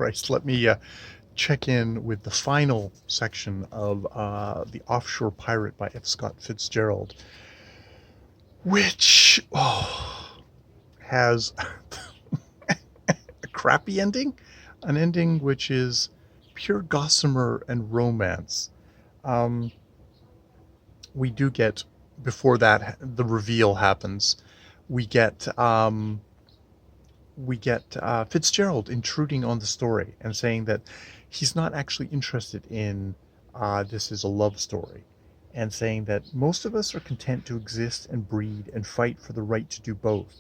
Christ, let me check in with the final section of The Offshore Pirate by F. Scott Fitzgerald, which has a crappy ending, an ending which is pure gossamer and romance. Um, we do get, before that, the reveal happens, we get Fitzgerald intruding on the story and saying that he's not actually interested in this is a love story, and saying that most of us are content to exist and breed and fight for the right to do both.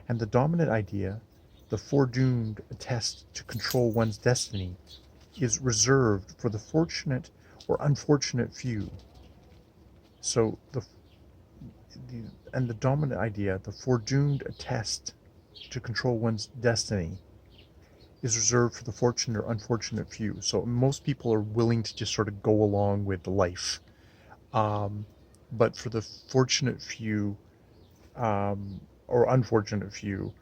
And the dominant idea, the foredoomed test to control one's destiny, is reserved for the fortunate or unfortunate few. So the dominant idea, the foredoomed test to control one's destiny, is reserved for the fortunate or unfortunate few. So most people are willing to just sort of go along with life. Um, but for the fortunate few, or unfortunate few,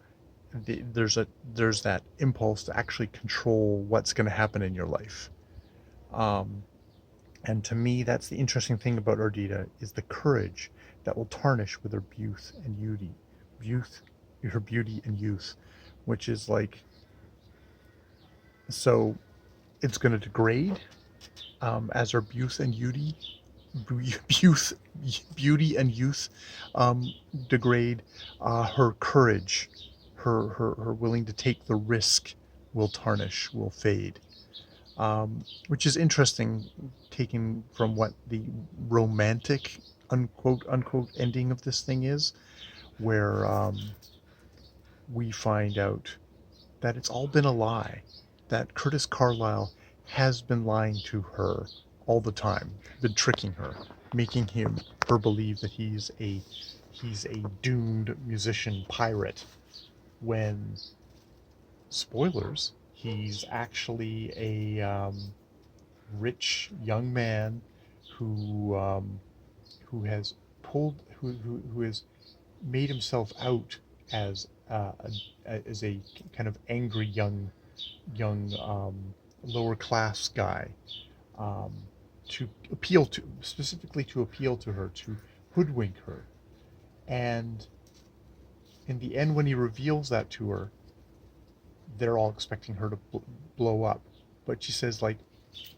there's that impulse to actually control what's going to happen in your life. Um, and to me, that's the interesting thing about Ardita, is the courage that will tarnish with her youth and beauty, youth, her beauty and youth, which is like, so it's going to degrade as her youth and youth, beauty and youth degrade. Her courage, her willing to take the risk, will tarnish, will fade. Which is interesting, taken from what the romantic, unquote unquote, ending of this thing is, where we find out that it's all been a lie, that Curtis Carlyle has been lying to her all the time, been tricking her, making her believe that he's a doomed musician pirate, when, spoilers, he's actually a rich young man who has who has made himself out as as a kind of angry young lower class guy, um, to appeal to, specifically to appeal to her, to hoodwink her. And in the end, when he reveals that to her, they're all expecting her to blow up. But she says, like,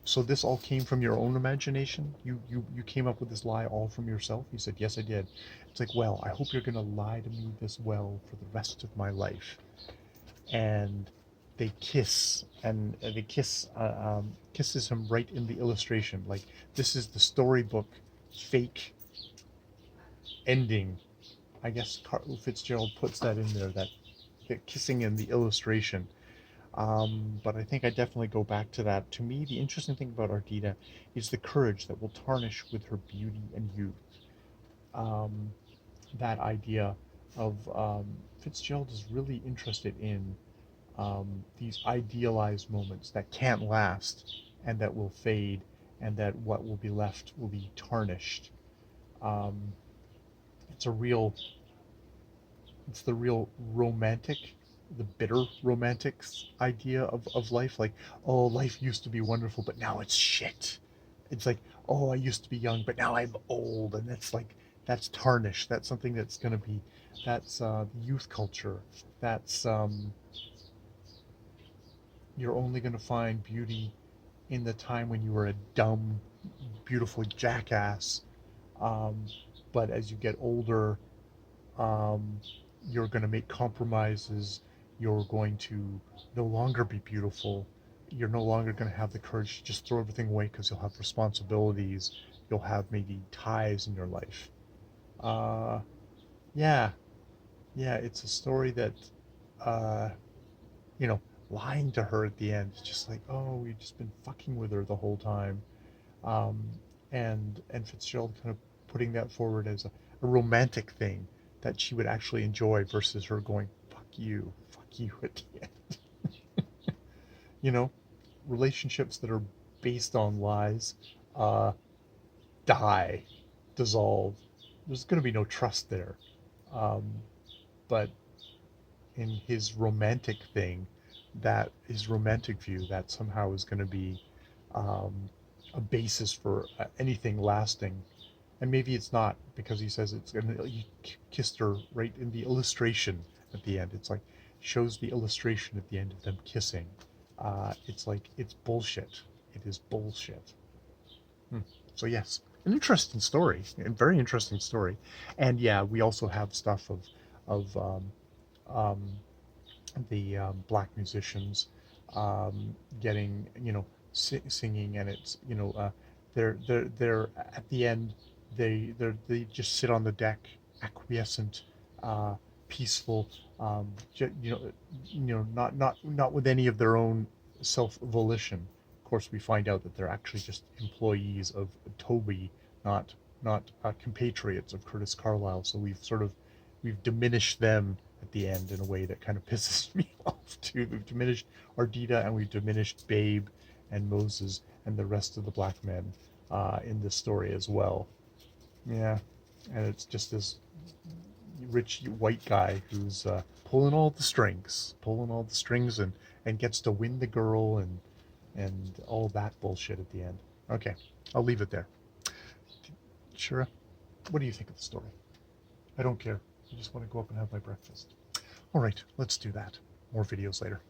so this all came from your own imagination? You came up with this lie all from yourself? He said, yes, I did. It's like, well, I hope you're going to lie to me this well for the rest of my life. And they kiss, and they kisses him right in the illustration. Like, this is the storybook fake ending. I guess Fitzgerald puts that in there, that kissing in the illustration. But I think I definitely go back to that. To me, the interesting thing about Ardita is the courage that will tarnish with her beauty and youth. Um, that idea of Fitzgerald is really interested in these idealized moments that can't last and that will fade, and that what will be left will be tarnished. Um, it's a real, it's the real romantic, the bitter romantics idea of life. Like, oh, life used to be wonderful, but now it's shit. It's like, oh, I used to be young, but now I'm old, and it's like, that's tarnished. That's something that's going to be, that's youth culture. That's you're only going to find beauty in the time when you were a dumb, beautiful jackass. Um, but as you get older, um, you're going to make compromises. You're going to no longer be beautiful. You're no longer going to have the courage to just throw everything away, because you'll have responsibilities. You'll have maybe ties in your life. Uh, yeah, yeah, it's a story that, uh, you know, lying to her at the end is just like, oh, we've just been fucking with her the whole time. Um, and Fitzgerald kind of putting that forward as a romantic thing that she would actually enjoy, versus her going, fuck you at the end. You know, relationships that are based on lies uh, die, dissolve. There's going to be no trust there. Um, but in his romantic thing, that his romantic view that somehow is going to be um, a basis for anything lasting. And maybe it's not, because he says it's gonna, he kissed her right in the illustration at the end. It's like, shows the illustration at the end of them kissing. It's like, it's bullshit. It is bullshit. So yes, an interesting story, a very interesting story. And yeah, we also have stuff of um, the black musicians getting, singing, and it's, they're at the end, they just sit on the deck, acquiescent, uh, peaceful, not with any of their own self volition. Of course, we find out that they're actually just employees of Toby, not compatriots of Curtis Carlyle. So we've diminished them at the end in a way that kind of pisses me off too. We've diminished Ardita, and we've diminished Babe and Moses and the rest of the black men in this story as well. Yeah, and it's just this rich white guy who's pulling all the strings, and gets to win the girl, and all that bullshit at the end. Okay, I'll leave it there. Shira, what do you think of the story? I don't care. I just want to go up and have my breakfast. All right, let's do that. More videos later.